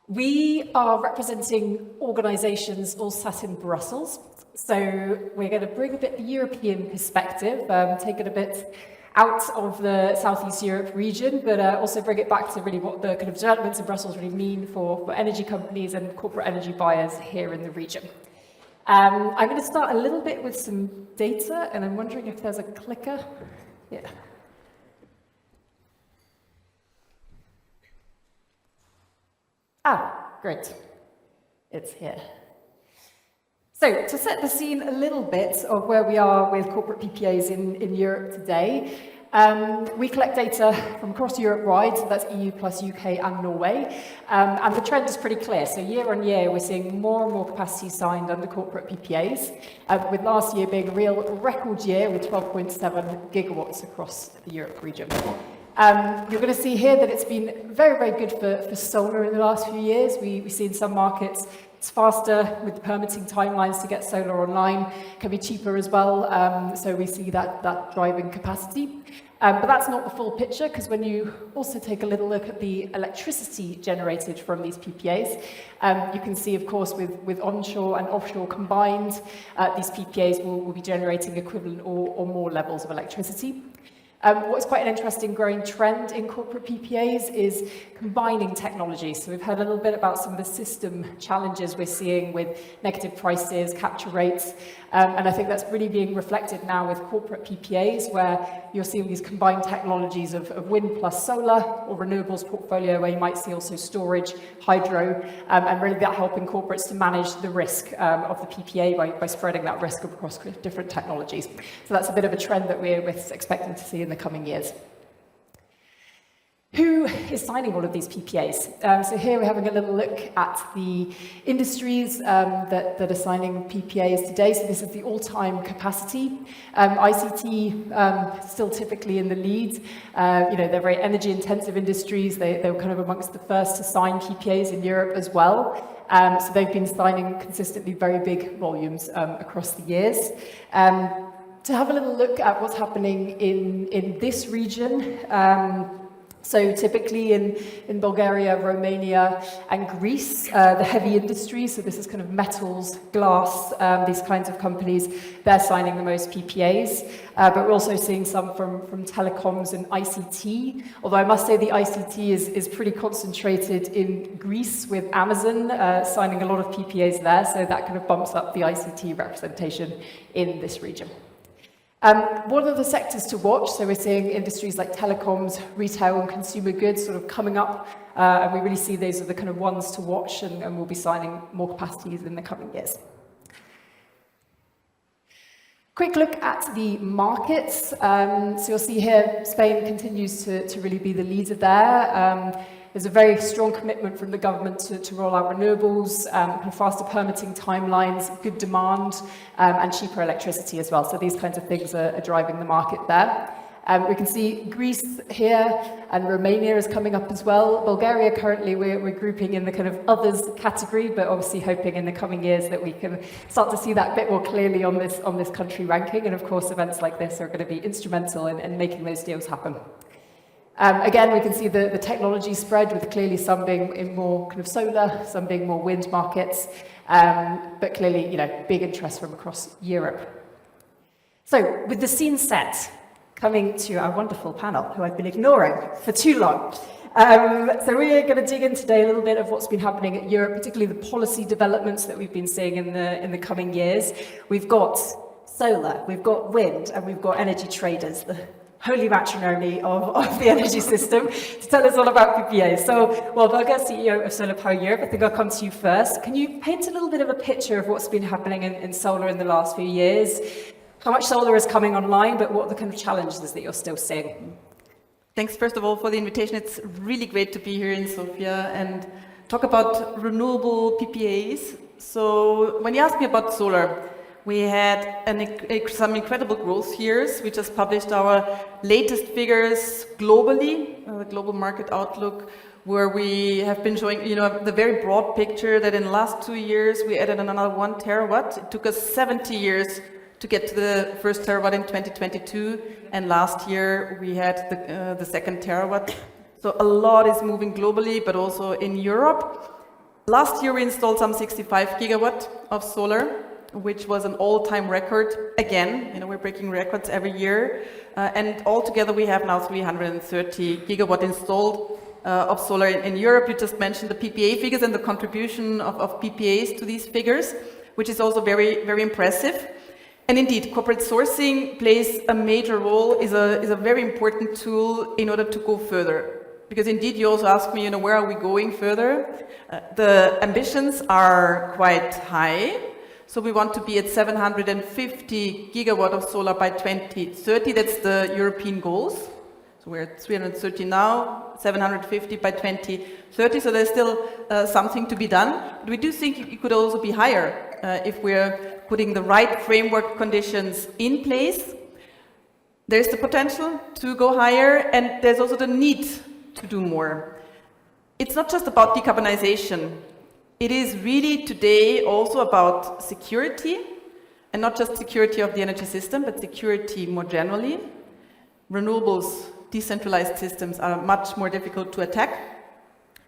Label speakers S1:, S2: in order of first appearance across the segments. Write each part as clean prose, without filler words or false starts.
S1: We are representing organisations all sat in Brussels. So we're going to bring a bit of European perspective, take it a bit out of the Southeast Europe region, but also bring it back to really what the kind of developments in Brussels really mean for energy companies and corporate energy buyers here in the region. I'm going to start a little bit with some data, and I'm wondering if there's a clicker. Yeah. Ah, great. It's here. So, to set the scene a little bit of where we are with corporate PPAs in Europe today, we collect data from across Europe-wide, so that's EU plus UK and Norway, and the trend is pretty clear. So year on year, we're seeing more and more capacity signed under corporate PPAs, with last year being a real record year with 12.7 gigawatts across the Europe region. You're going to see here that it's been very, very good for solar in the last few years. We see in some markets it's faster with the permitting timelines to get solar online, can be cheaper as well, so we see that driving capacity. But that's not the full picture, because when you also take a little look at the electricity generated from these PPAs, you can see, of course, with onshore and offshore combined, these PPAs will be generating equivalent or more levels of electricity. What's quite an interesting growing trend in corporate PPAs is combining technologies. So we've heard a little bit about some of the system challenges we're seeing with negative prices, capture rates, and I think that's really being reflected now with corporate PPAs, where you're seeing these combined technologies of wind plus solar or renewables portfolio, where you might see also storage, hydro, and really that helping corporates to manage the risk of the PPA by spreading that risk across different technologies. So that's a bit of a trend that we're expecting to see in the coming years. Who is signing all of these PPAs? So here we're having a little look at the industries that are signing PPAs today. So this is the all-time capacity. ICT still typically in the lead. They're very energy-intensive industries. They were kind of amongst the first to sign PPAs in Europe as well. So they've been signing consistently very big volumes across the years. To have a little look at what's happening in this region, so typically in Bulgaria, Romania and Greece, the heavy industry, so this is kind of metals, glass, these kinds of companies, they're signing the most PPAs, but we're also seeing some from telecoms and ICT, although I must say the ICT is pretty concentrated in Greece with Amazon signing a lot of PPAs there, so that kind of bumps up the ICT representation in this region. What are the sectors to watch? So we're seeing industries like telecoms, retail and consumer goods sort of coming up, and we really see those are the kind of ones to watch, and we'll be signing more capacities in the coming years. Quick look at the markets. So you'll see here Spain continues to really be the leader there. There's a very strong commitment from the government to roll out renewables, faster permitting timelines, good demand, and cheaper electricity as well. So these kinds of things are driving the market there. We can see Greece here, and Romania is coming up as well. Bulgaria currently we're grouping in the kind of others category, but obviously hoping in the coming years that we can start to see that a bit more clearly on this country ranking. And of course, events like this are going to be instrumental in making those deals happen. Again, we can see the technology spread, with clearly some being in more kind of solar, some being more wind markets, but clearly, big interest from across Europe. So, with the scene set, coming to our wonderful panel, who I've been ignoring for too long. So we're going to dig in today a little bit of what's been happening at Europe, particularly the policy developments that we've been seeing in the coming years. We've got solar, we've got wind, and we've got energy traders, the holy matrimony of the energy system, to tell us all about PPAs. So, Walburga, CEO of SolarPower Europe, I think I'll come to you first. Can you paint a little bit of a picture of what's been happening in solar in the last few years? How much solar is coming online, but what are the kind of challenges that you're still seeing?
S2: Thanks, first of all, for the invitation. It's really great to be here in Sofia and talk about renewable PPAs. So, when you ask me about solar, we had some incredible growth years. We just published our latest figures globally, the global market outlook, where we have been showing, the very broad picture that in the last 2 years we added another 1 terawatt. It took us 70 years to get to the first terawatt in 2022, and last year we had the second terawatt. So a lot is moving globally, but also in Europe. Last year we installed some 65 gigawatt of solar, which was an all-time record. Again, we're breaking records every year. And altogether we have now 330 gigawatt installed of solar in Europe. You just mentioned the PPA figures and the contribution of PPAs to these figures, which is also very, very impressive. And indeed, corporate sourcing plays a major role, is a very important tool in order to go further. Because indeed, you also asked me, where are we going further? The ambitions are quite high. So we want to be at 750 gigawatt of solar by 2030. That's the European goals. So we're at 330 now, 750 by 2030. So there's still something to be done. But we do think it could also be higher if we're putting the right framework conditions in place. There's the potential to go higher, and there's also the need to do more. It's not just about decarbonization. It is really today also about security, and not just security of the energy system, but security more generally. Renewables, decentralized systems are much more difficult to attack.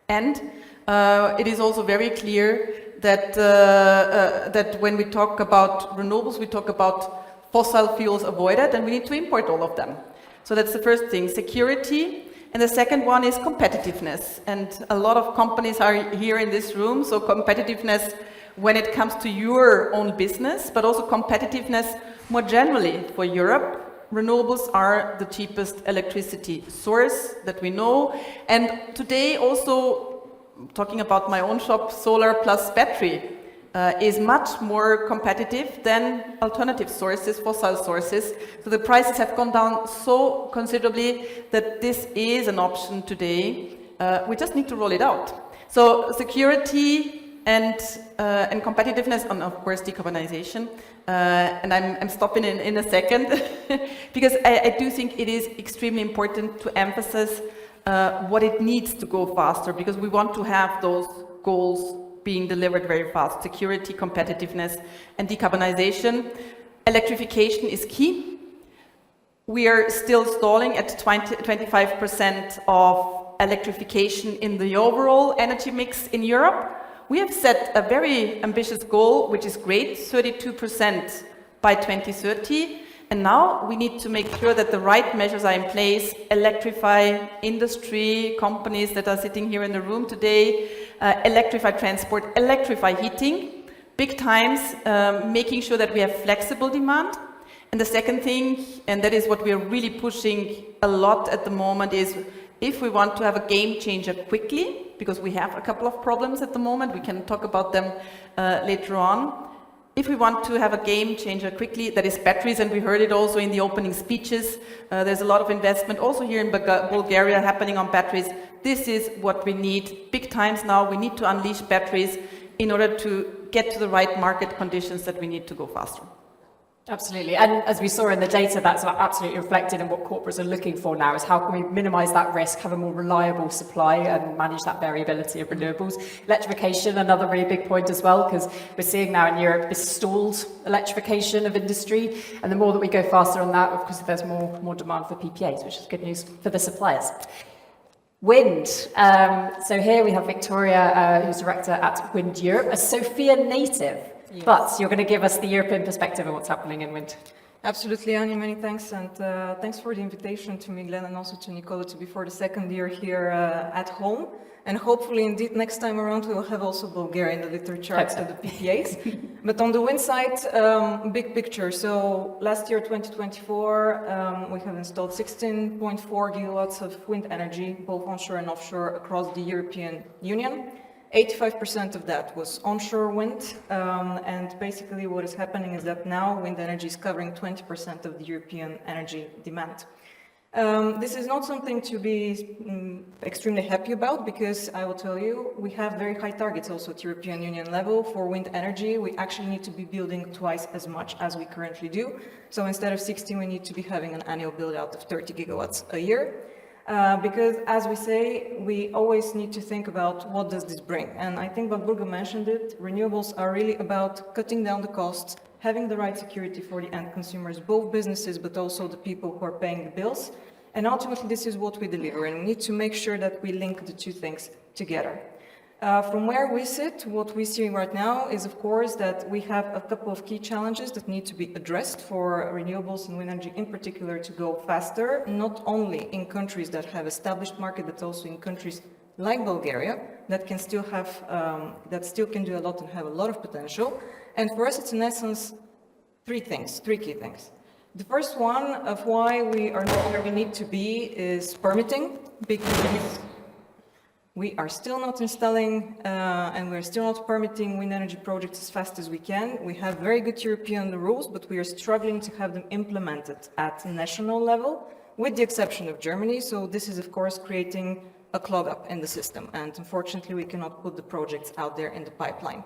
S2: And it is also very clear that, that when we talk about renewables, we talk about fossil fuels avoided, and we need to import all of them. So that's the first thing, security. And the second one is competitiveness. And a lot of companies are here in this room, so competitiveness when it comes to your own business, but also competitiveness more generally for Europe. Renewables are the cheapest electricity source that we know. And today also, talking about my own shop, solar plus battery is much more competitive than alternative sources, fossil sources. So the prices have gone down so considerably that this is an option today. We just need to roll it out. So security and competitiveness, and of course decarbonization. And I'm stopping in a second because I do think it is extremely important to emphasize what it needs to go faster, because we want to have those goals being delivered very fast. Security, competitiveness, and decarbonization. Electrification is key. We are still stalling at 25% of electrification in the overall energy mix in Europe. We have set a very ambitious goal, which is great, 32% by 2030. And now we need to make sure that the right measures are in place, electrify industry, companies that are sitting here in the room today, electrify transport, electrify heating, big times, making sure that we have flexible demand. And the second thing, and that is what we are really pushing a lot at the moment, is if we want to have a game changer quickly, because we have a couple of problems at the moment, we can talk about them later on. If we want to have a game changer quickly, that is batteries, and we heard it also in the opening speeches. There's a lot of investment also here in Bulgaria happening on batteries. This is what we need big times now. We need to unleash batteries in order to get to the right market conditions that we need to go faster.
S1: Absolutely. And as we saw in the data, that's absolutely reflected in what corporates are looking for now, is how can we minimize that risk, have a more reliable supply and manage that variability of renewables. Electrification, another really big point as well, because we're seeing now in Europe this stalled electrification of industry. And the more that we go faster on that, of course, there's more demand for PPAs, which is good news for the suppliers. Wind. So here we have Viktoriya, who's director at WindEurope, a Sofia native. Yes. But you're going to give us the European perspective of what's happening in wind.
S3: Absolutely, Anya, many thanks. And thanks for the invitation to me, Glenn, and also to Nicola to be for the second year here at home. And hopefully, indeed, next time around, we'll have also Bulgaria in the literature of the PPAs. But on the wind side, big picture. So last year, 2024, we have installed 16.4 gigawatts of wind energy, both onshore and offshore, across the European Union. 85% of that was onshore wind, and basically what is happening is that now wind energy is covering 20% of the European energy demand. This is not something to be extremely happy about, because I will tell you, we have very high targets also at European Union level for wind energy. We actually need to be building twice as much as we currently do. So instead of 60, we need to be having an annual build out of 30 gigawatts a year. Because, as we say, we always need to think about what does this bring. And I think Walburga mentioned it, renewables are really about cutting down the costs, having the right security for the end consumers, both businesses, but also the people who are paying the bills. And ultimately, this is what we deliver, and we need to make sure that we link the two things together. From where we sit, what we see right now is, of course, that we have a couple of key challenges that need to be addressed for renewables and wind energy in particular to go faster, not only in countries that have established market, but also in countries like Bulgaria that can still have, that still can do a lot and have a lot of potential. And for us, it's in essence three key things. The first one of why we are not where we need to be is permitting, because we are still not installing and we're still not permitting wind energy projects as fast as we can. We have very good European rules, but we are struggling to have them implemented at national level, with the exception of Germany. So this is, of course, creating a clog up in the system. And unfortunately, we cannot put the projects out there in the pipeline.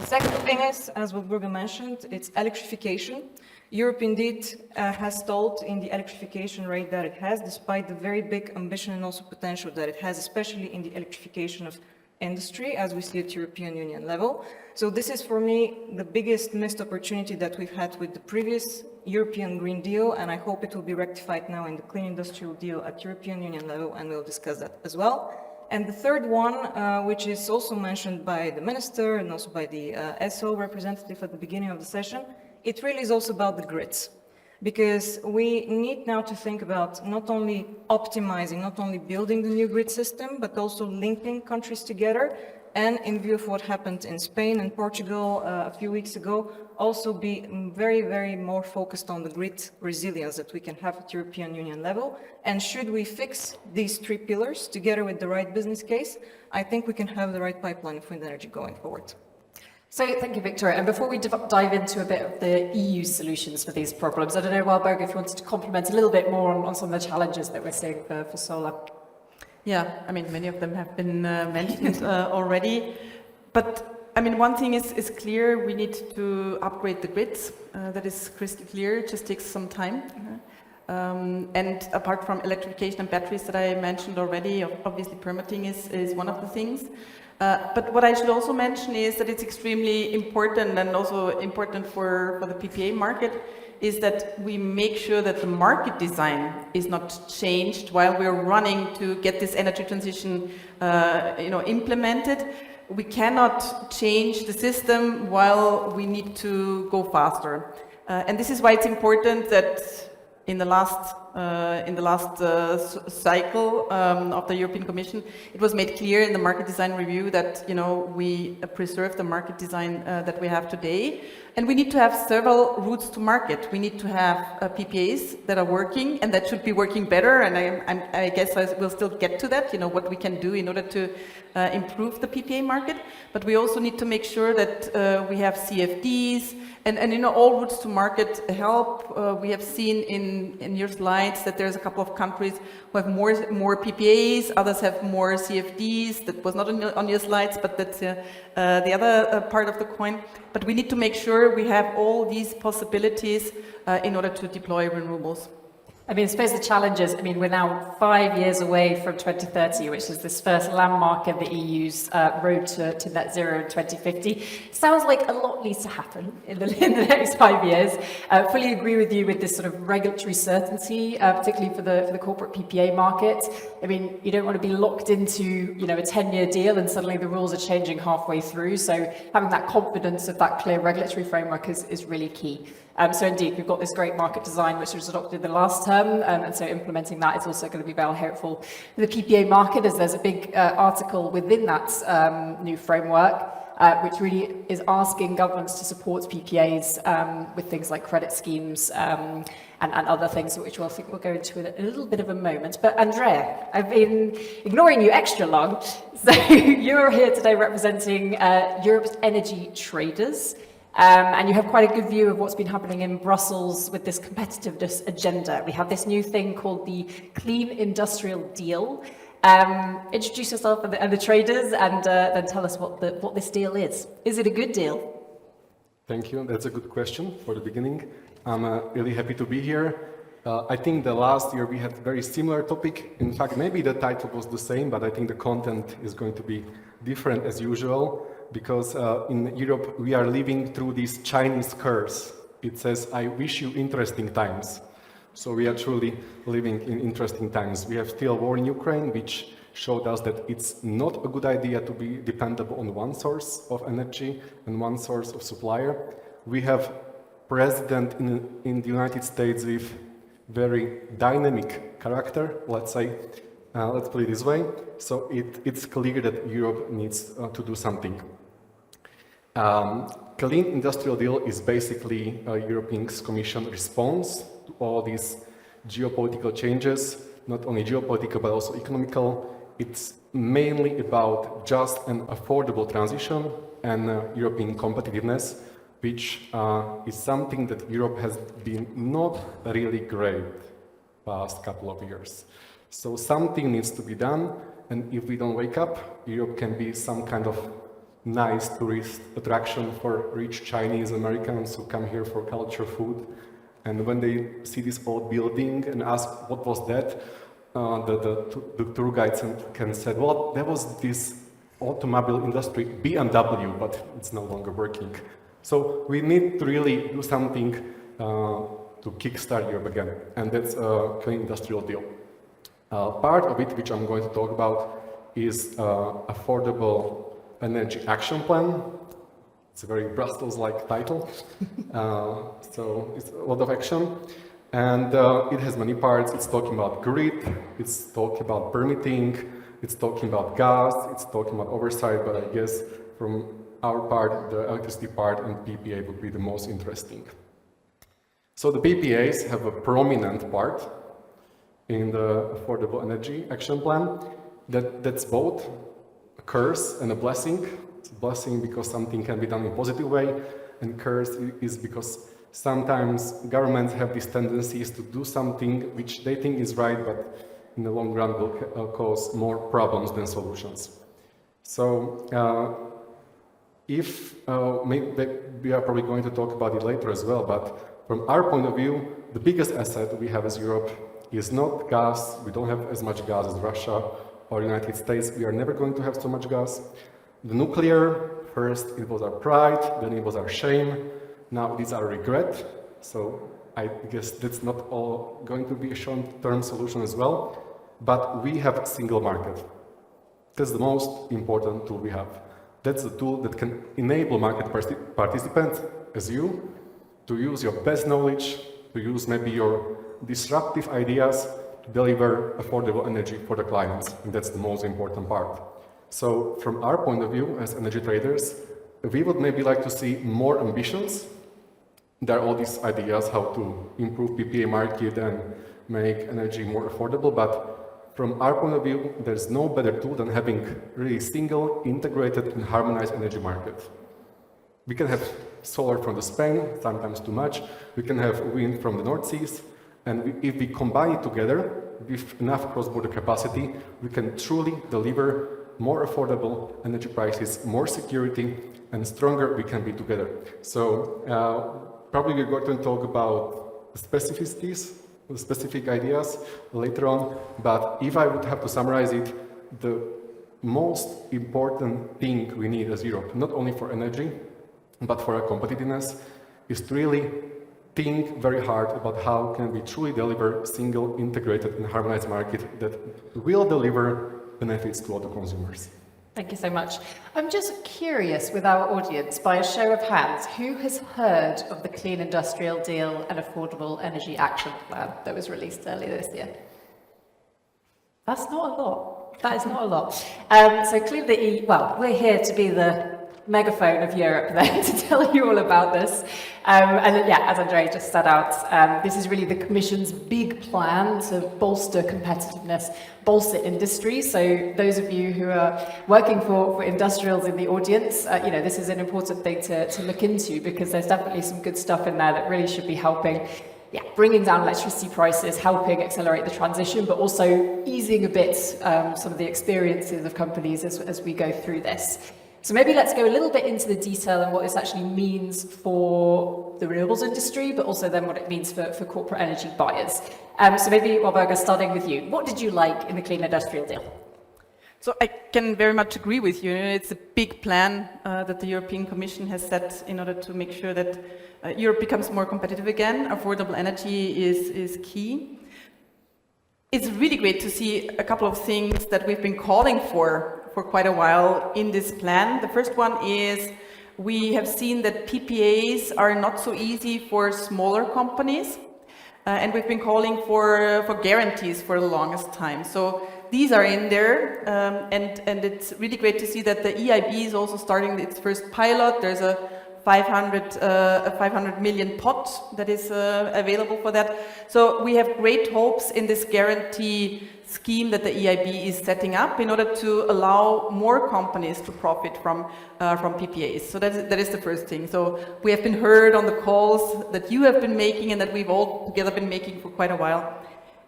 S3: The second thing is, as Walburga mentioned, it's electrification. Europe indeed has stalled in the electrification rate that it has, despite the very big ambition and also potential that it has, especially in the electrification of industry, as we see at European Union level. So this is, for me, the biggest missed opportunity that we've had with the previous European Green Deal, and I hope it will be rectified now in the Clean Industrial Deal at European Union level, and we'll discuss that as well. And the third one, which is also mentioned by the Minister and also by the SO representative at the beginning of the session, it really is also about the grids, because we need now to think about not only optimizing, not only building the new grid system, but also linking countries together, and in view of what happened in Spain and Portugal a few weeks ago, also be very, very more focused on the grid resilience that we can have at European Union level. And should we fix these three pillars together with the right business case, I think we can have the right pipeline of wind energy going forward.
S1: So thank you, Viktoriya. And before we dive into a bit of the EU solutions for these problems, I don't know, Walburga, if you wanted to comment a little bit more on some of the challenges that we're seeing for solar.
S2: Yeah, I mean, many of them have been mentioned already. But, I mean, one thing is clear, we need to upgrade the grids. That is crystal clear, it just takes some time. And apart from electrification and batteries that I mentioned already, obviously permitting is one of the things. But what I should also mention is that it's extremely important, and also important for the PPA market, is that we make sure that the market design is not changed while we're running to get this energy transition implemented. We cannot change the system while we need to go faster. And this is why it's important that in the last cycle of the European Commission, it was made clear in the market design review that we preserve the market design that we have today, and we need to have several routes to market. We need to have PPAs that are working, and that should be working better. And I guess I will still get to that. What we can do in order to improve the PPA market, but we also need to make sure that we have CFDs. And all routes to market help. We have seen in your slides that there's a couple of countries who have more PPAs, others have more CFDs. That was not on your slides, but that's the other part of the coin. But we need to make sure we have all these possibilities in order to deploy renewables.
S1: I mean, I suppose the challenge is, we're now 5 years away from 2030, which is this first landmark in the EU's road to net zero in 2050. Sounds like a lot needs to happen in the next 5 years. Fully agree with you with this sort of regulatory certainty, particularly for the corporate PPA market. I mean, you don't want to be locked into, a 10-year deal and suddenly the rules are changing halfway through. So having that confidence of that clear regulatory framework is really key. So indeed, we've got this great market design which was adopted in the last term, and so implementing that is also going to be very helpful for the PPA market, as there's a big article within that new framework, which really is asking governments to support PPAs with things like credit schemes and other things, which I think we'll go into in a little bit of a moment. But Andrej, I've been ignoring you extra long, so you're here today representing Europe's energy traders. And you have quite a good view of what's been happening in Brussels with this competitiveness agenda. We have this new thing called the Clean Industrial Deal. Introduce yourself and the traders, and then tell us what this deal is. Is it a good deal?
S4: Thank you. That's a good question for the beginning. I'm really happy to be here. I think the last year we had a very similar topic. In fact, maybe the title was the same, but I think the content is going to be different as usual. Because in Europe we are living through this Chinese curse. It says, I wish you interesting times. So we are truly living in interesting times. We have still war in Ukraine, which showed us that it's not a good idea to be dependable on one source of energy and one source of supplier. We have president in the United States with very dynamic character, let's say, let's put it this way. So it's clear that Europe needs to do something. Clean Industrial Deal is basically a European Commission response to all these geopolitical changes, not only geopolitical but also economical. It's mainly about just an affordable transition and European competitiveness, which is something that Europe has been not really great past couple of years. So something needs to be done, and if we don't wake up, Europe can be some kind of nice tourist attraction for rich Chinese Americans who come here for culture, food. And when they see this old building and ask what was that, the tour guides can say, well, there was this automobile industry, BMW, but it's no longer working. So we need to really do something to kickstart Europe again, and that's a Clean Industrial Deal. Part of it, which I'm going to talk about, is affordable Energy Action Plan. It's a very Brussels-like title, so it's a lot of action. And it has many parts. It's talking about grid, it's talking about permitting, it's talking about gas, it's talking about oversight, but I guess from our part, the electricity part and PPA would be the most interesting. So the PPAs have a prominent part in the Affordable Energy Action Plan. That's both a curse and a blessing. It's a blessing because something can be done in a positive way, and curse is because sometimes governments have these tendencies to do something which they think is right, but in the long run will cause more problems than solutions. So we are probably going to talk about it later as well, but from our point of view, the biggest asset we have as Europe is not gas. We don't have as much gas as Russia or United States. We are never going to have so much gas. The nuclear, first it was our pride, then it was our shame. Now it is our regret. So I guess that's not all going to be a short-term solution as well. But we have a single market. That's the most important tool we have. That's the tool that can enable market participants, as you, to use your best knowledge, to use maybe your disruptive ideas to deliver affordable energy for the clients. And that's the most important part. So from our point of view as energy traders, we would maybe like to see more ambitions. There are all these ideas how to improve PPA market and make energy more affordable, but from our point of view, there's no better tool than having really single, integrated and harmonized energy market. We can have solar from the Spain, sometimes too much. We can have wind from the North Seas, and if we combine it together with enough cross-border capacity, we can truly deliver more affordable energy prices, more security, and stronger we can be together. So probably we're going to talk about the specificities, the specific ideas later on, but if I would have to summarize it, the most important thing we need as Europe, not only for energy, but for our competitiveness, is to really think very hard about how can we truly deliver a single, integrated and harmonized market that will deliver benefits to all the consumers.
S1: Thank you so much. I'm just curious with our audience, by a show of hands, who has heard of the Clean Industrial Deal and Affordable Energy Action Plan that was released earlier this year? That's not a lot. That is not a lot. So clearly, well, we're here to be the megaphone of Europe then to tell you all about this. And yeah, as Andrej just set out, this is really the Commission's big plan to bolster competitiveness, bolster industry. So those of you who are working for industrials in the audience, this is an important thing to look into, because there's definitely some good stuff in there that really should be helping, bringing down electricity prices, helping accelerate the transition, but also easing a bit some of the experiences of companies as we go through this. So maybe let's go a little bit into the detail and what this actually means for the renewables industry, but also then what it means for corporate energy buyers. So maybe, Walburga, starting with you. What did you like in the Clean Industrial Deal?
S2: So I can very much agree with you. It's a big plan that the European Commission has set in order to make sure that Europe becomes more competitive again. Affordable energy is key. it's really great to see a couple of things that we've been calling for quite a while in this plan. The first one is we have seen that PPAs are not so easy for smaller companies, and we've been calling for guarantees for the longest time. So these are in there, and it's really great to see that the EIB is also starting its first pilot. There's a 500 million pot that is available for that. So we have great hopes in this guarantee scheme that the EIB is setting up in order to allow more companies to profit from PPAs. So that is the first thing. So we have been heard on the calls that you have been making and that we've all together been making for quite a while.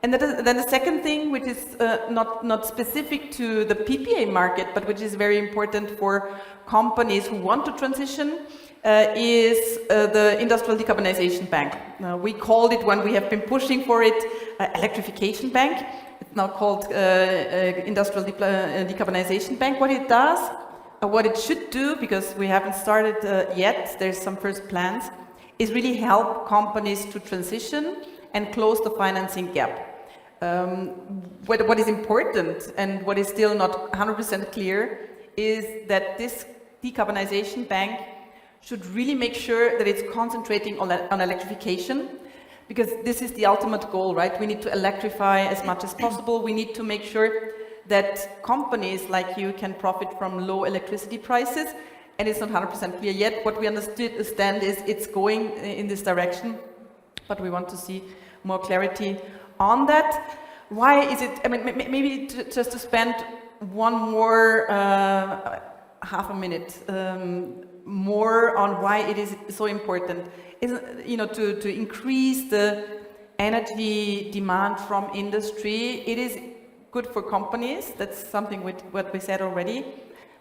S2: And then the second thing, which is not specific to the PPA market, but which is very important for companies who want to transition, is the Industrial Decarbonization Bank. We called it, when we have been pushing for it, Electrification Bank. It's now called Industrial Decarbonization Bank. What it does, what it should do, because we haven't started yet, there's some first plans, is really help companies to transition and close the financing gap. What is important and what is still not 100% clear is that this decarbonization bank should really make sure that it's concentrating on electrification, because this is the ultimate goal, right? We need to electrify as much as possible. We need to make sure that companies like you can profit from low electricity prices, and it's not 100% clear yet. What we understand is it's going in this direction, but we want to see more clarity on that. Why is it, I mean, maybe just to spend one more half a minute more on why it is so important, to increase the energy demand from industry. It is good for companies, that's something what we said already,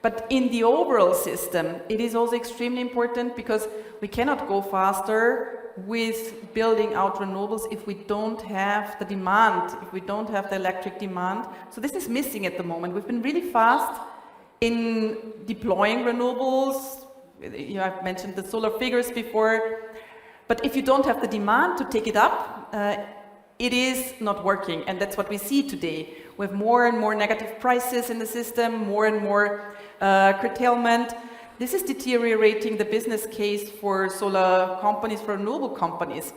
S2: but in the overall system it is also extremely important, because we cannot go faster with building out renewables if we don't have the demand, if we don't have the electric demand. So this is missing at the moment. We've been really fast in deploying renewables. I've mentioned the solar figures before, but if you don't have the demand to take it up, it is not working, and that's what we see today. We have more and more negative prices in the system, more and more curtailment. This is deteriorating the business case for solar companies, for renewable companies.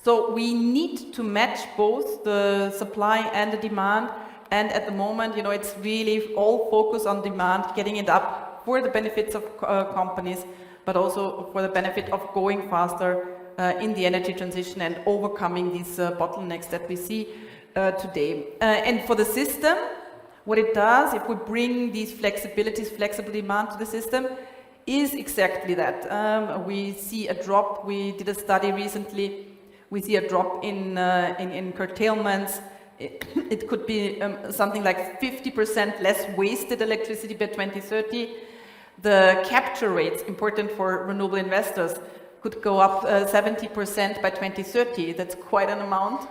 S2: So we need to match both the supply and the demand, and at the moment, it's really all focus on demand, getting it up for the benefits of companies, but also for the benefit of going faster in the energy transition and overcoming these bottlenecks that we see today. And for the system, what it does, if we bring these flexibilities, flexible demand to the system, is exactly that. We see a drop. We did a study recently. We see a drop in curtailments. It could be something like 50% less wasted electricity by 2030. The capture rates, important for renewable investors, could go up 70% by 2030. That's quite an amount.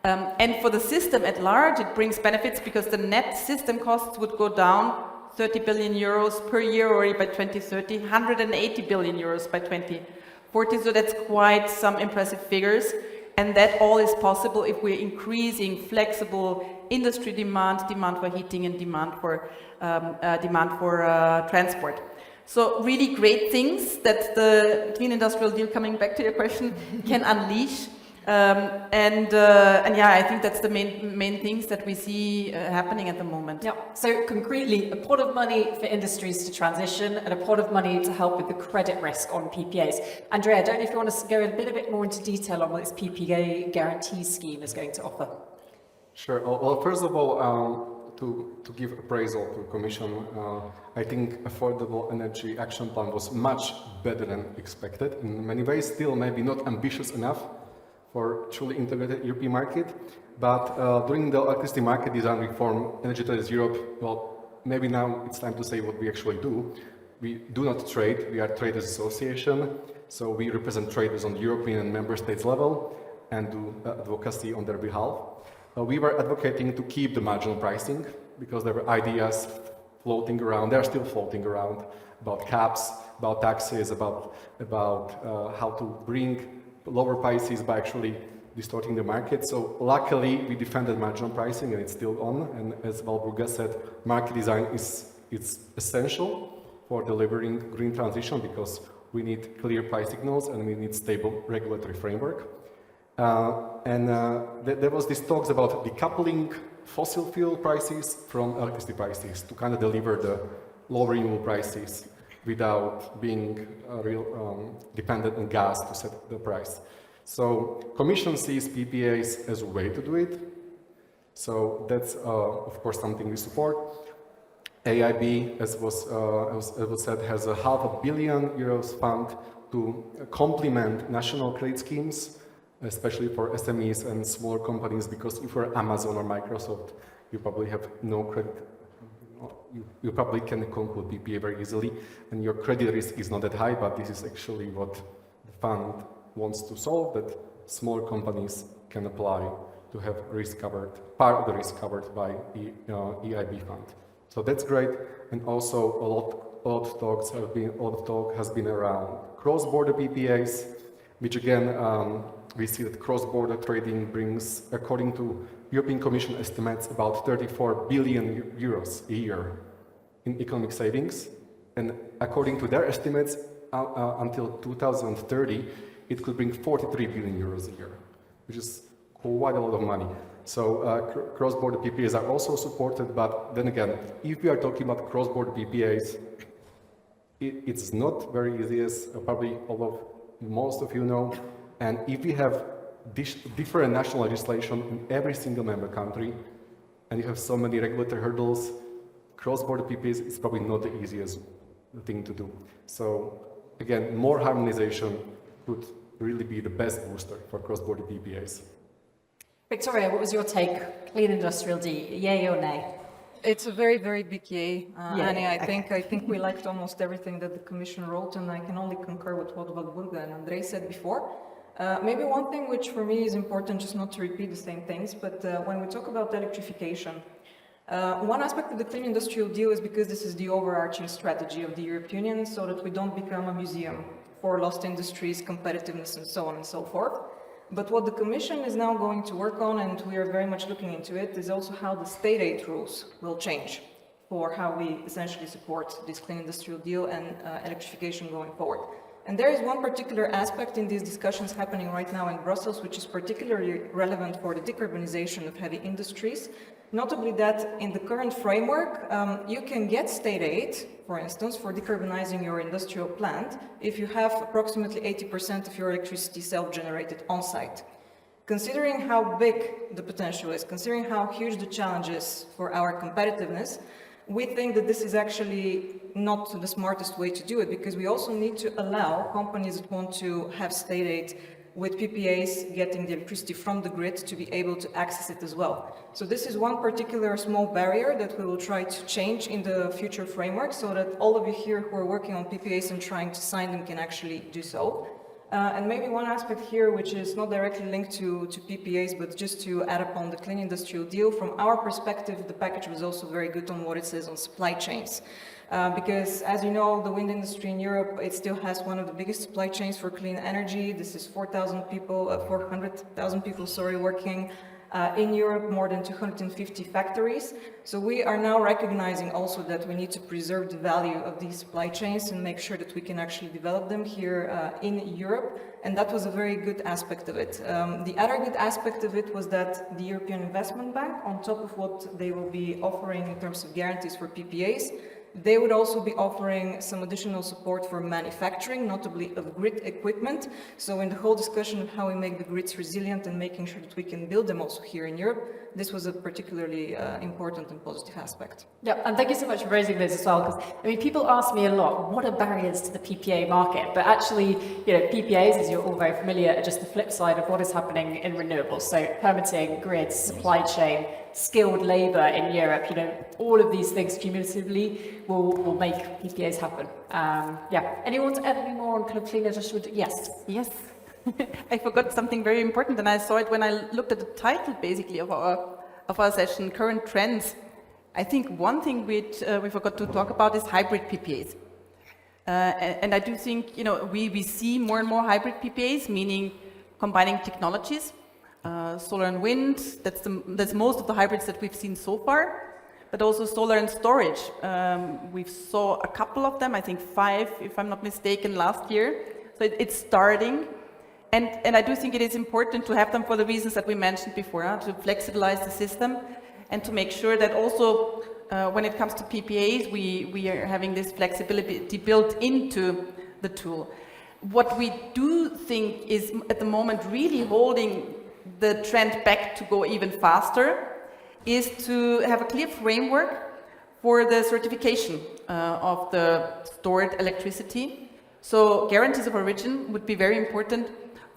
S2: And for the system at large, it brings benefits, because the net system costs would go down 30 billion euros per year already by 2030, 180 billion euros by 2040. So that's quite some impressive figures. And that all is possible if we're increasing flexible industry demand for heating, and demand for transport. So really great things that the Clean Industrial Deal, coming back to your question, can unleash. And I think that's the main things that we see happening at the moment.
S1: Yeah. So concretely, a pot of money for industries to transition, and a pot of money to help with the credit risk on PPAs. Andrej, I don't know if you want to go a bit more into detail on what this PPA guarantee scheme is going to offer.
S4: Sure. Well, first of all, to give appraisal to the Commission, I think Affordable Energy Action Plan was much better than expected. In many ways, still maybe not ambitious enough for truly integrated European market, but during the electricity market design reform, Energy Traders Europe, well, maybe now it's time to say what we actually do. We do not trade, we are Traders Association, so we represent traders on the European and member states level and do advocacy on their behalf. We were advocating to keep the marginal pricing, because there were ideas floating around, they're still floating around, about caps, about taxes, about how to bring lower prices by actually distorting the market. So luckily, we defended marginal pricing, and it's still on. And as Walburga said, market design is essential for delivering green transition because we need clear price signals and we need stable regulatory framework. There was this talks about decoupling fossil fuel prices from electricity prices to kind of deliver the low renewable prices without being dependent on gas to set the price. So Commission sees PPAs as a way to do it. So that's of course something we support. AIB, as was said, has a €500 million fund to complement national credit schemes, especially for SMEs and smaller companies, because if you're Amazon or Microsoft, you probably have no credit. You probably can conclude PPA very easily, and your credit risk is not that high, but this is actually what the fund wants to solve, that small companies can apply to have risk covered, part of the risk covered by the EIB fund. So that's great, and also a lot of talk has been around cross-border PPAs, which again we see that cross-border trading brings, according to European Commission estimates, about 34 billion euros a year in economic savings, and according to their estimates, until 2030, it could bring 43 billion euros a year, which is quite a lot of money. So cross-border PPAs are also supported, but then again, if we are talking about cross-border PPAs, it's not very easy, as probably most of you know, and if we have different national legislation in every single member country, and you have so many regulatory hurdles, cross-border PPAs is probably not the easiest thing to do. So again, more harmonization would really be the best booster for cross-border PPAs.
S1: Viktoriya, what was your take? Clean industrial deal, yay or nay?
S3: It's a very, very big yay, Annie. I
S1: okay.
S3: think we liked almost everything that the Commission wrote, and I can only concur with what Walburga and Andrej said before. Maybe one thing which for me is important, just not to repeat the same things, but when we talk about electrification, one aspect of the Clean Industrial Deal is because this is the overarching strategy of the European Union, so that we don't become a museum for lost industries, competitiveness, and so on and so forth. But what the Commission is now going to work on, and we are very much looking into it, is also how the state aid rules will change for how we essentially support this Clean Industrial Deal and electrification going forward. And there is one particular aspect in these discussions happening right now in Brussels, which is particularly relevant for the decarbonization of heavy industries. Notably that in the current framework, you can get state aid, for instance, for decarbonizing your industrial plant if you have approximately 80% of your electricity self-generated on-site. Considering how big the potential is, considering how huge the challenge is for our competitiveness, we think that this is actually not the smartest way to do it, because we also need to allow companies that want to have state aid with PPAs getting the electricity from the grid to be able to access it as well. So this is one particular small barrier that we will try to change in the future framework, so that all of you here who are working on PPAs and trying to sign them can actually do so. And maybe one aspect here, which is not directly linked to PPAs, but just to add upon the Clean Industrial Deal, from our perspective, the package was also very good on what it says on supply chains. Because, as you know, the wind industry in Europe, it still has one of the biggest supply chains for clean energy. This is 400,000 people, working in Europe, more than 250 factories. So we are now recognizing also that we need to preserve the value of these supply chains and make sure that we can actually develop them here in Europe. And that was a very good aspect of it. The other good aspect of it was that the European Investment Bank, on top of what they will be offering in terms of guarantees for PPAs, they would also be offering some additional support for manufacturing, notably of grid equipment. So in the whole discussion of how we make the grids resilient and making sure that we can build them also here in Europe, this was a particularly important and positive aspect.
S1: Yeah, and thank you so much for raising this as well, because I mean, people ask me a lot, what are barriers to the PPA market? But actually, PPAs, as you're all very familiar, are just the flip side of what is happening in renewables. So permitting, grids, supply chain, skilled labour in Europe, all of these things cumulatively will make PPAs happen. Anyone want to add any more on kind of clean industrial? Yes.
S2: Yes. I forgot something very important, and I saw it when I looked at the title, basically, of our session, Current Trends. I think one thing which we forgot to talk about is hybrid PPAs. And I do think, we see more and more hybrid PPAs, meaning combining technologies. solar and wind. That's most of the hybrids that we've seen so far, but also solar and storage. We've saw a couple of them, I think 5, if I'm not mistaken, last year. So it's starting. And I do think it is important to have them for the reasons that we mentioned before, to flexibilize the system and to make sure that also when it comes to PPAs, we are having this flexibility built into the tool. What we do think is at the moment really holding the trend back to go even faster is to have a clear framework for the certification of the stored electricity. So guarantees of origin would be very important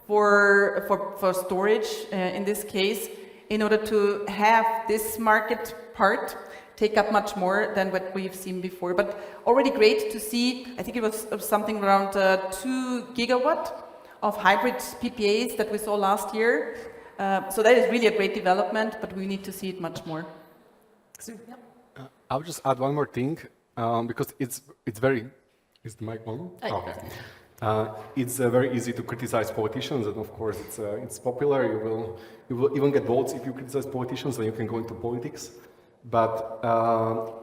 S2: for storage in this case, in order to have this market part take up much more than what we've seen before. But already great to see, I think it was something around 2 gigawatt of hybrid PPAs that we saw last year. So that is really a great development, but we need to see it much more.
S4: I'll just add one more thing, because it's very... Is the mic on? Okay. It's very easy to criticize politicians, and of course it's popular. You will even get votes if you criticize politicians, and you can go into politics. But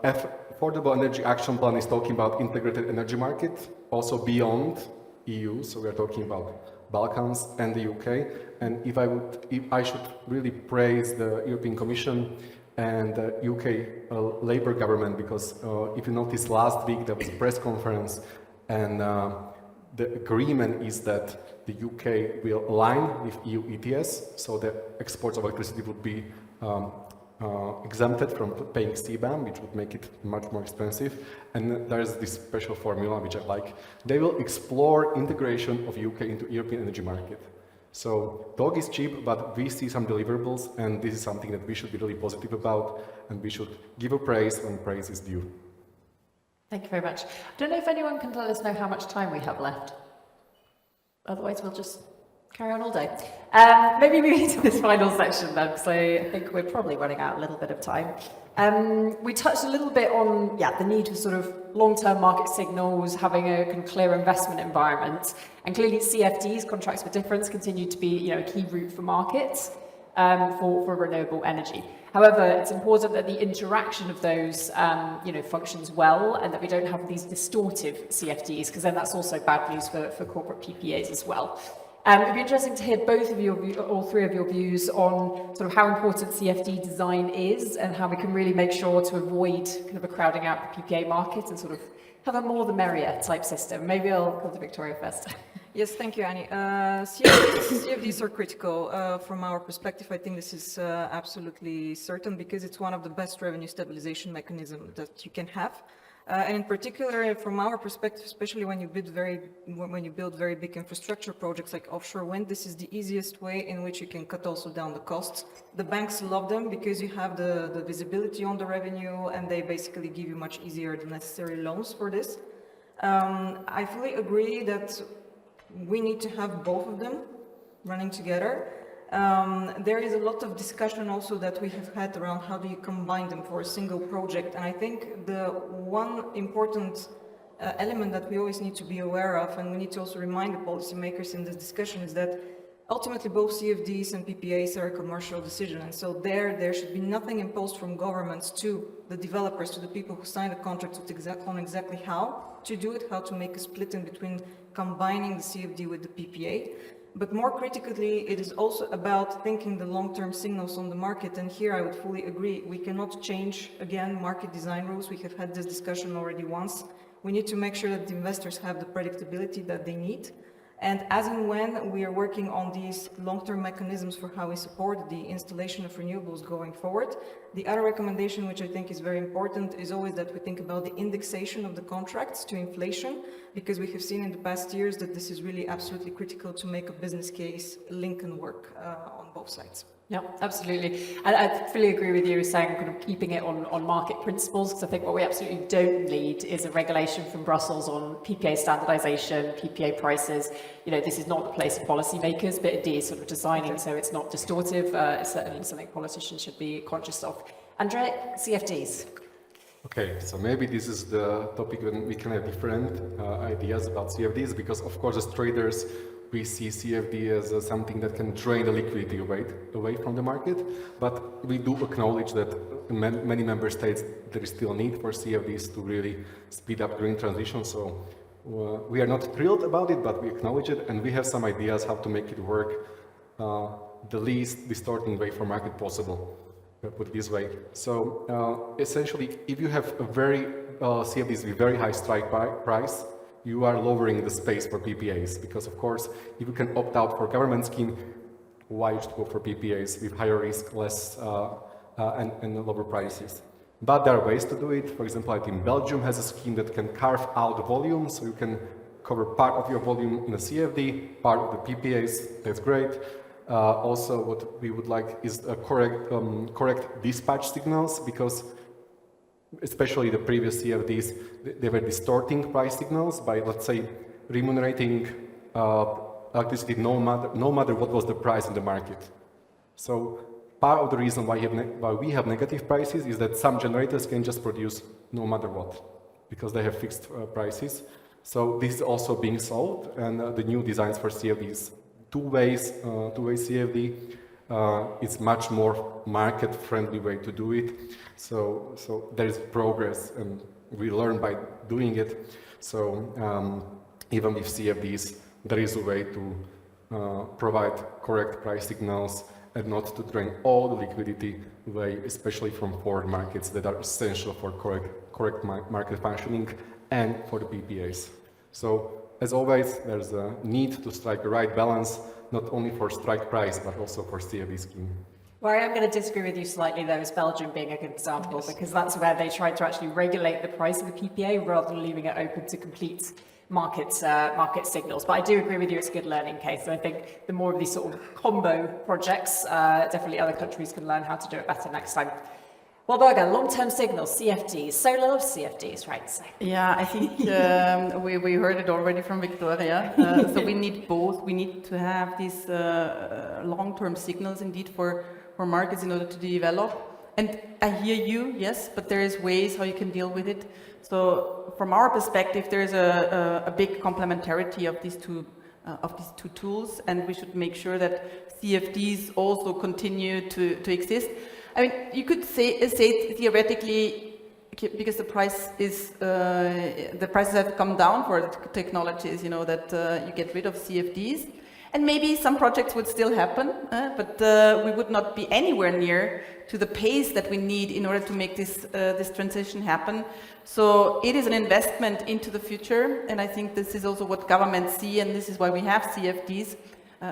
S4: Affordable Energy Action Plan is talking about integrated energy market, also beyond EU. So we are talking about Balkans and the UK. And if I should really praise the European Commission and the UK Labour government, because if you noticed last week there was a press conference, and the agreement is that the UK will align with EU ETS, so the exports of electricity would be exempted from paying CBAM, which would make it much more expensive. And there's this special formula which I like. They will explore integration of UK into European energy market. So talk is cheap, but we see some deliverables, and this is something that we should be really positive about, and we should give a praise when praise is due.
S1: Thank you very much. I don't know if anyone can let us know how much time we have left. Otherwise, we'll just carry on all day. Maybe moving to this final section then, because I think we're probably running out a little bit of time. We touched a little bit on the need for sort of long-term market signals, having a kind of clear investment environment, and clearly CFDs, contracts for difference, continue to be a key route for markets for renewable energy. However, it's important that the interaction of those functions well, and that we don't have these distortive CFDs, because then that's also bad news for corporate PPAs as well. It'd be interesting to hear both of your, all three of your views on sort of how important CFD design is, and how we can really make sure to avoid kind of a crowding out the PPA market and sort of have a more the merrier type system. Maybe I'll come to Viktoriya first.
S3: Yes, thank you, Annie. CFDs are critical from our perspective. I think this is absolutely certain, because it's one of the best revenue stabilization mechanisms that you can have. And in particular, from our perspective, especially when you build very big infrastructure projects like offshore wind, this is the easiest way in which you can cut also down the costs. The banks love them because you have the visibility on the revenue, and they basically give you much easier the necessary loans for this. I fully agree that we need to have both of them running together. There is a lot of discussion also that we have had around how do you combine them for a single project, and I think the one important element that we always need to be aware of, and we need to also remind the policymakers in this discussion, is that ultimately both CFDs and PPAs are a commercial decision, and so there should be nothing imposed from governments to the developers, to the people who sign the contracts on exactly how to do it, how to make a split in between combining the CFD with the PPA. But more critically, it is also about thinking the long-term signals on the market. And here I would fully agree. We cannot change, again, market design rules. We have had this discussion already once. We need to make sure that the investors have the predictability that they need. And as and when we are working on these long-term mechanisms for how we support the installation of renewables going forward, the other recommendation, which I think is very important, is always that we think about the indexation of the contracts to inflation, because we have seen in the past years that this is really absolutely critical to make a business case link and work on both sides.
S1: Yeah, absolutely. And I fully agree with you saying kind of keeping it on market principles, because I think what we absolutely don't need is a regulation from Brussels on PPA standardization, PPA prices. This is not the place of policymakers, but indeed sort of designing so it's not distortive. It's certainly something politicians should be conscious of. Andrej, CFDs.
S4: Okay, so maybe this is the topic when we can have different ideas about CFDs, because of course as traders we see CFD as something that can drain the liquidity away from the market, but we do acknowledge that in many member states there is still need for CFDs to really speed up green transition. So we are not thrilled about it, but we acknowledge it, and we have some ideas how to make it work the least distorting way for market possible. Put it this way. So essentially, if you have a very CFDs with very high strike price, you are lowering the space for PPAs, because of course, if you can opt out for government scheme, why you should go for PPAs with higher risk, less and lower prices? But there are ways to do it. For example, I think Belgium has a scheme that can carve out the volume, so you can cover part of your volume in a CFD, part of the PPAs. That's great. Also, what we would like is a correct dispatch signals, because especially the previous CFDs, they were distorting price signals by, let's say, remunerating electricity no matter what was the price in the market. So part of the reason why we have negative prices is that some generators can just produce no matter what, because they have fixed prices. So this is also being solved, and the new designs for CFDs, two-way CFD, it's much more market-friendly way to do it. So there is progress, and we learn by doing it. So even with CFDs, there is a way to provide correct price signals and not to drain all the liquidity away, especially from forward markets that are essential for correct market functioning and for the PPAs. So as always, there's a need to strike the right balance, not only for strike price, but also for CFD scheme.
S1: Where I am going to disagree with you slightly, though, is Belgium being a good example, because that's where they tried to actually regulate the price of the PPA rather than leaving it open to complete market signals. But I do agree with you, it's a good learning case. And I think the more of these sort of combo projects, definitely other countries can learn how to do it better next time. Walburga, long-term signals, CFDs. Solar loves CFDs, right? So.
S2: Yeah, I think we heard it already from Viktoriya. So we need both. We need to have these long-term signals indeed for markets in order to develop. And I hear you, yes, but there is ways how you can deal with it. So from our perspective, there is a big complementarity of these two tools, and we should make sure that CFDs also continue to exist. I mean, you could say theoretically, because the prices have come down for the technologies, you know, that you get rid of CFDs, and maybe some projects would still happen, but we would not be anywhere near to the pace that we need in order to make this transition happen. So it is an investment into the future, and I think this is also what governments see, and this is why we have CFDs.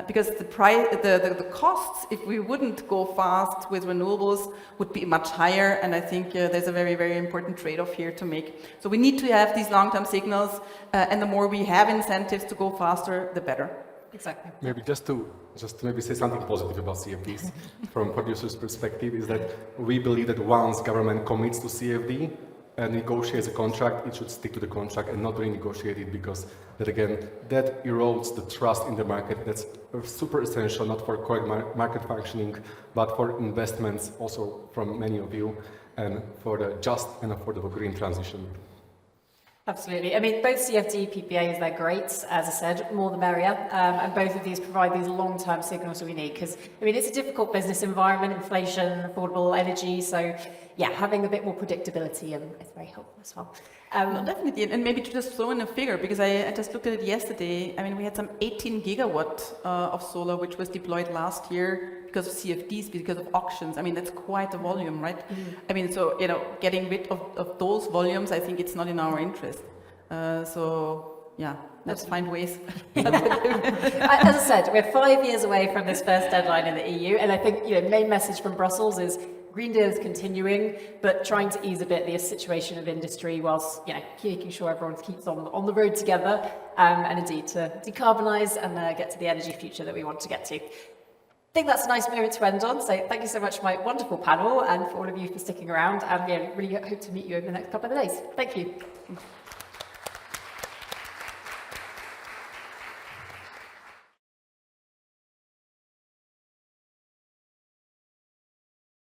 S2: Because the costs, if we wouldn't go fast with renewables, would be much higher, and I think there's a very, very important trade-off here to make. So we need to have these long-term signals, and the more we have incentives to go faster, the better.
S1: Exactly.
S4: Maybe just to maybe say something positive about CFDs from producers' perspective is that we believe that once government commits to CFD and negotiates a contract, it should stick to the contract and not renegotiate it, because that again, that erodes the trust in the market. That's super essential, not for correct market functioning, but for investments also from many of you, and for the just and affordable green transition.
S1: Absolutely. I mean, both CFD, PPAs, they're great. As I said, more the merrier. And both of these provide these long-term signals that we need. Because, I mean, it's a difficult business environment, inflation, affordable energy. So, yeah, having a bit more predictability is very helpful as well.
S2: No, definitely. And maybe to just throw in a figure, because I just looked at it yesterday. I mean, we had some 18 gigawatt of solar, which was deployed last year because of CFDs, because of auctions. I mean, that's quite a volume, right? I mean, so, you know, getting rid of those volumes, I think it's not in our interest. So, yeah, let's find ways.
S1: As I said, we're 5 years away from this first deadline in the EU. And I think, you know, main message from Brussels is Green Deal is continuing, but trying to ease a bit the situation of industry whilst, you know, making sure everyone keeps on the road together, and indeed to decarbonise and get to the energy future that we want to get to. I think that's a nice moment to end on. So thank you so much, my wonderful panel, and for all of you for sticking around. And yeah, really hope to meet you over the next couple of days. Thank you.